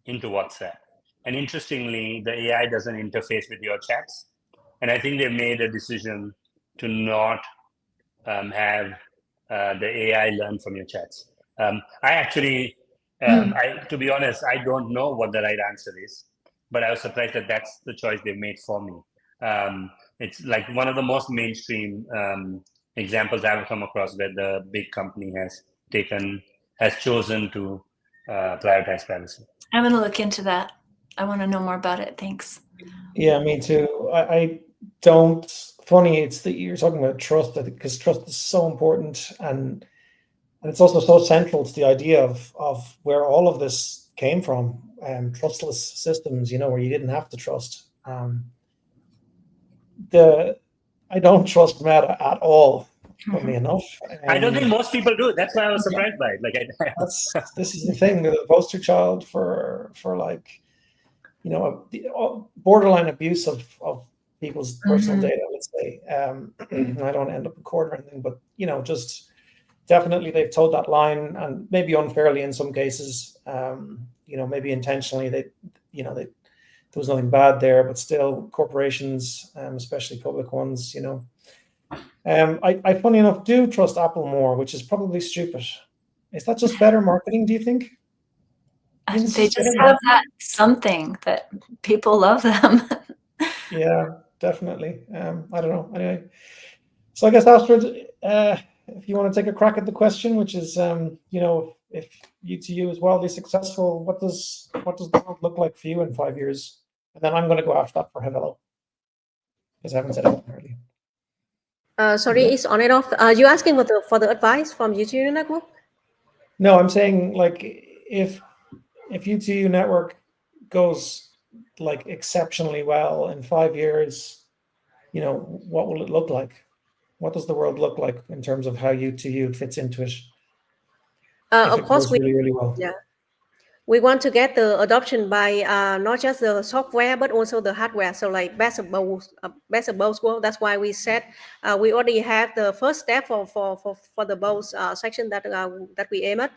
into WhatsApp. And interestingly, the AI doesn't interface with your chats. And I think they made a decision to not have the AI learn from your chats. To be honest, I don't know what the right answer is, but I was surprised that that's the choice they made for me. It's like one of the most mainstream examples I've come across where the big company has chosen to prioritize privacy. I'm going to look into that. I want to know more about it. Thanks. Yeah, me too. I don't. Funny, it's that you're talking about trust, I think, because trust is so important, and it's also so central to the idea of where all of this came from. Trustless systems, where you didn't have to trust. I don't trust Meta at all. Funny enough, I don't think most people do. That's why I was surprised by it. This is the thing. The poster child for like, borderline abuse of people's personal data, let's say. I don't end up in court or anything, but just definitely they've towed that line, and maybe unfairly in some cases. Maybe intentionally. There was nothing bad there, but still, corporations, especially public ones, I funny enough do trust Apple more, which is probably stupid. Is that just better marketing, do you think? They just have that something that people love them. Yeah, definitely. I don't know. Anyway, so I guess, Astrid, if you want to take a crack at the question, which is, if U2U is wildly successful, what does the world look like for you in 5 years? And then I'm going to go after that for Havelo, because I haven't said it earlier. Sorry, it's on and off. Are you asking for the advice from U2U network? No, I'm saying, like, if U2U network goes like exceptionally well in 5 years, what will it look like? What does the world look like in terms of how U2U fits into it? Of course, really, really well. Yeah. we want to get the adoption by not just the software but also the hardware. So like best of both worlds. That's why we said we already have the first step for the both section that we aim at.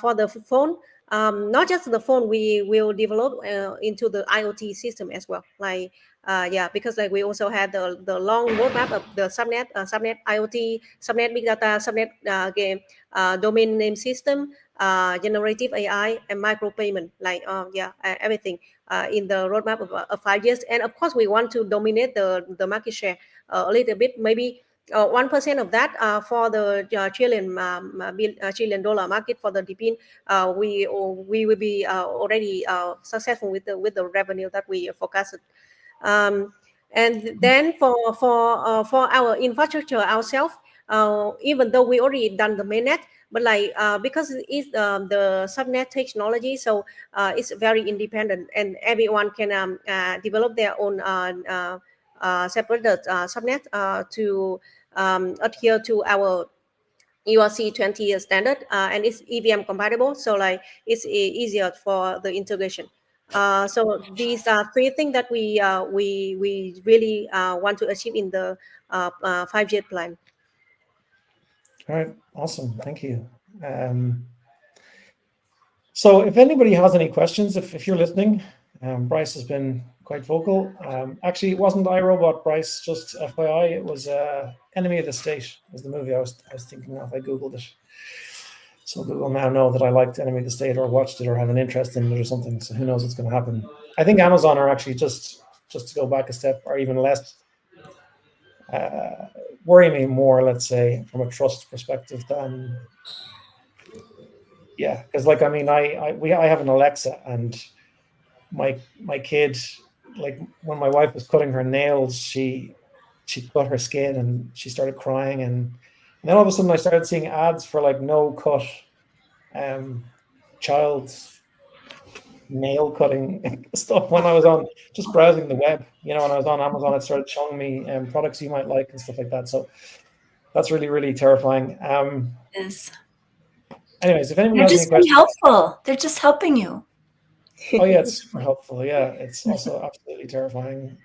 For the phone, not just the phone, we will develop into the IoT system as well. Like because like we also had the long roadmap of the subnet IoT, subnet big data, subnet game, domain name system, generative AI, and micropayment, like everything in the roadmap of 5 years. And of course, we want to dominate the market share a little bit, maybe 1% of that for the trillion dollar market for the DePIN. We will be already successful with the revenue that we forecasted. And then for our infrastructure ourselves, even though we already done the mainnet, but like because it's the subnet technology, so it's very independent, and everyone can develop their own separate subnet to adhere to our URC 20 standard, and it's EVM compatible, so like it's easier for the integration. So these are three things that we really want to achieve in the 5-year plan. All right, awesome, thank you. So if anybody has any questions, if you're listening, Bryce has been quite vocal. Actually, it wasn't iRobot, Bryce, just FYI, it was Enemy of the State was the movie I was thinking of. I Googled it. So Google now know that I liked Enemy of the State or watched it or have an interest in it or something. So who knows what's going to happen. I think Amazon are actually, just to go back a step, are even less, worry me more, let's say, from a trust perspective than, yeah, because like, I mean, I have an Alexa, and my kid, like when my wife was cutting her nails, she cut her skin and she started crying, and then all of a sudden I started seeing ads for like no cut child nail cutting stuff when I was on just browsing the web, when I was on Amazon. It started showing me products you might like and stuff like that. So that's really, really terrifying. Yes. Anyways, if anybody They're has any just being questions, helpful. They're just helping you. Oh yeah, it's super helpful. Yeah, it's also absolutely terrifying.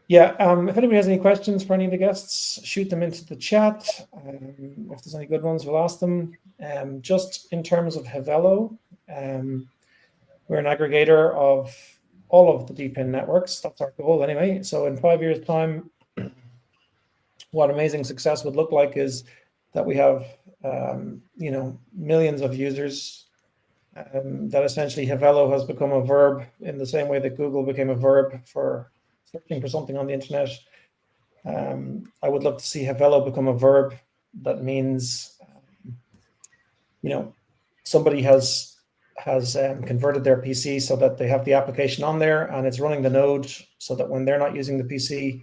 If anybody has any questions for any of the guests, shoot them into the chat. If there's any good ones, we'll ask them. Just in terms of Havelo, we're an aggregator of all of the DePIN networks. That's our goal anyway. So in 5 years' time, what amazing success would look like is that we have, millions of users. That essentially Havelo has become a verb in the same way that Google became a verb for searching for something on the internet. I would love to see Havelo become a verb that means, somebody has converted their PC so that they have the application on there and it's running the node, so that when they're not using the PC,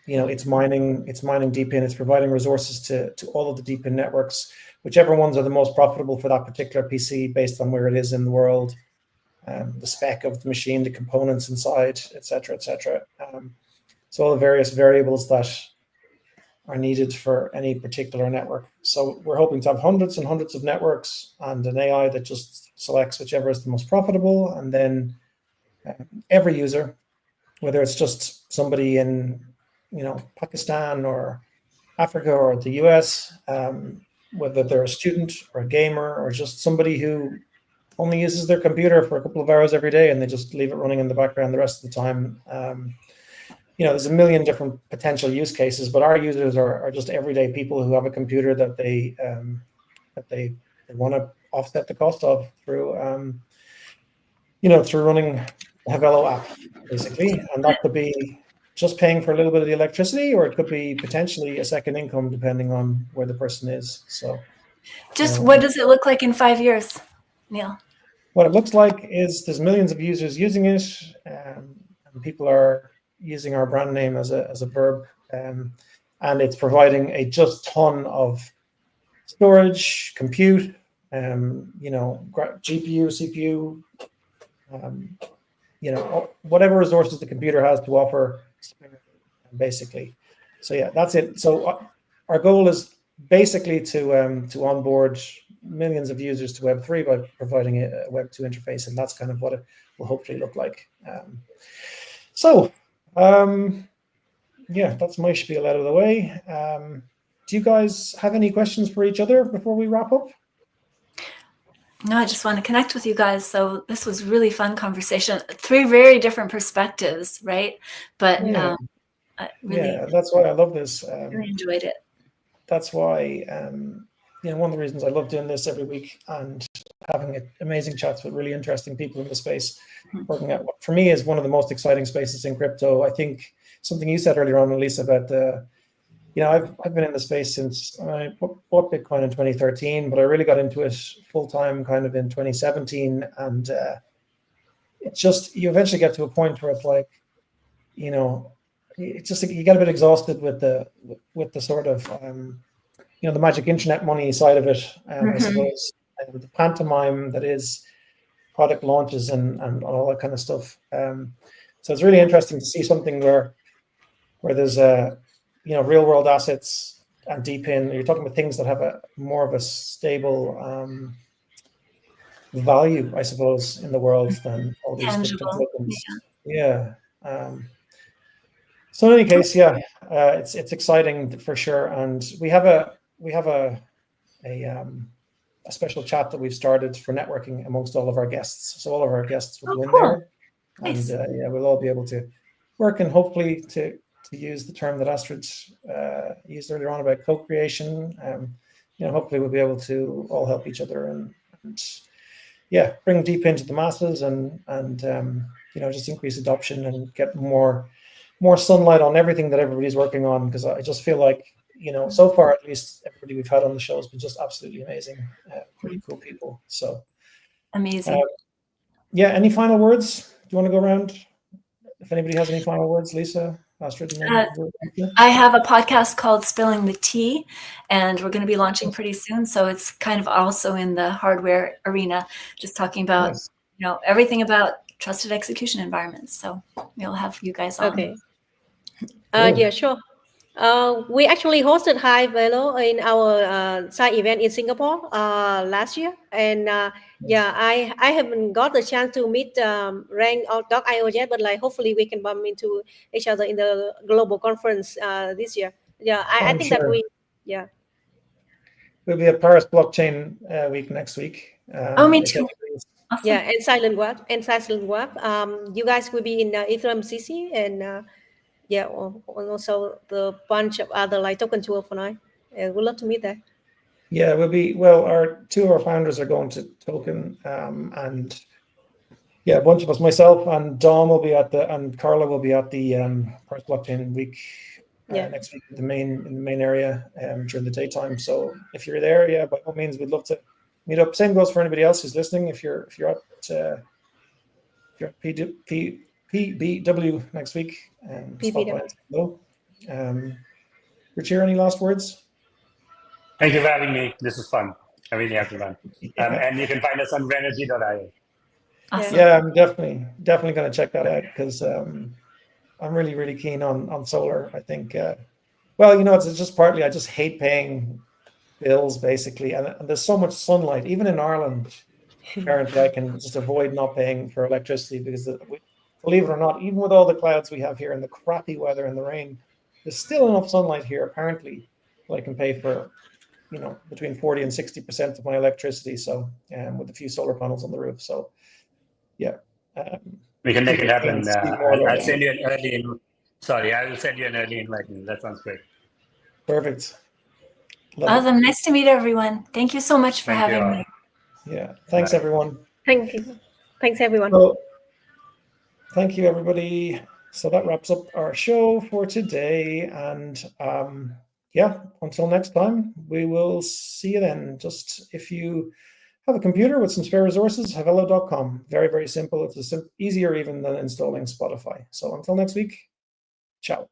it's mining DePIN. It's providing resources to all of the DePIN networks, whichever ones are the most profitable for that particular PC based on where it is in the world, the spec of the machine, the components inside, etc., etc. So all the various variables that are needed for any particular network. So we're hoping to have hundreds and hundreds of networks and an AI that just selects whichever is the most profitable, and then every user, whether it's just somebody in Pakistan or Africa or the US, whether they're a student or a gamer or just somebody who only uses their computer for a couple of hours every day and they just leave it running in the background the rest of the time. There's a million different potential use cases, but our users are just everyday people who have a computer that they want to offset the cost of through through running the Havelo app, basically. And that could be just paying for a little bit of the electricity, or it could be potentially a second income depending on where the person is. So what does it look like in 5 years, Neil? What it looks like is there's millions of users using it, and people are using our brand name as a verb, and it's providing a just ton of storage, compute, GPU, CPU, whatever resources the computer has to offer, basically. So yeah, that's it. So our goal is basically to onboard millions of users to Web3 by providing a Web2 interface, and that's kind of what it will hopefully look like. Yeah, that's my spiel out of the way. Do you guys have any questions for each other before we wrap up? No, I just want to connect with you guys. So this was really fun conversation. 3 very different perspectives, right? But Yeah. I really, That's why I love this. really enjoyed it. That's why, one of the reasons I love doing this every week and having amazing chats with really interesting people in the space, working at what for me is one of the most exciting spaces in crypto. I think something you said earlier on, Elisa, about I've been in the space since I bought Bitcoin in 2013, but I really got into it full time kind of in 2017. And it's just, you eventually get to a point where it's like, it's just, you get a bit exhausted with the sort of, the magic internet money side of it, I suppose, and the pantomime that is product launches and all that kind of stuff. So it's really interesting to see something where there's real world assets and DePIN. You're talking about things that have a more of a stable value, I suppose, in the world than all these Tangible. tokens. Yeah. So in any case, it's exciting for sure, and we have a special chat that we've started for networking amongst all of our guests. So all of our guests will go in there, Nice. and we'll all be able to work and hopefully to use the term that Astrid used earlier on about co-creation. Hopefully we'll be able to all help each other and bring DePIN to the masses and just increase adoption and get more sunlight on everything that everybody's working on, because I just feel like, so far at least, everybody we've had on the show has been just absolutely amazing, pretty cool people. So amazing. Any final words? Do you want to go around? If anybody has any final words, Lisa, Astrid? I have a podcast called Spilling the Tea, and we're going to be launching pretty soon. So it's kind of also in the hardware arena, just talking about, everything about trusted execution environments. So we'll have you guys on. Okay. Yeah, sure. We actually hosted High Velo in our side event in Singapore last year, and I haven't got the chance to meet Rank or Doc.io yet, but hopefully we can bump into each other in the global conference this year. Yeah, I think sure. that we'll be at Paris Blockchain Week next week. Me too. Awesome. Yeah, and Silent Web. You guys will be in Ethereum CC and. Also the bunch of other token tour for now. We'd love to meet there. Yeah, our 2 of our founders are going to Token, and a bunch of us, myself and Dom will be and Carla will be at the Paris Blockchain Week next week in the main area during the daytime. So if you're there, by all means, we'd love to meet up. Same goes for anybody else who's listening. If you're at PBW next week. Richard, any last words? Thank you for having me. This is fun. I really have fun. And you can find us on Venergy.io. Awesome. Yeah, I'm definitely going to check that out, because I'm really, really keen on solar. I think, it's just partly I just hate paying bills, basically. And there's so much sunlight, even in Ireland. Currently, I can just avoid not paying for electricity, because believe it or not, even with all the clouds we have here and the crappy weather and the rain, there's still enough sunlight here, apparently, that I can pay for, between 40 and 60% of my electricity. So, with a few solar panels on the roof. So, we can make it happen. I'll send you an early. I will send you an early invite. That sounds great. Perfect. Awesome. Nice to meet everyone. Thank you so much for having me. Yeah. Thanks, everyone. Thank you. Thanks, everyone. So, thank you, everybody. So that wraps up our show for today. And until next time, we will see you then. Just if you have a computer with some spare resources, havelo.com. Very, very simple. It's easier even than installing Spotify. So until next week, ciao.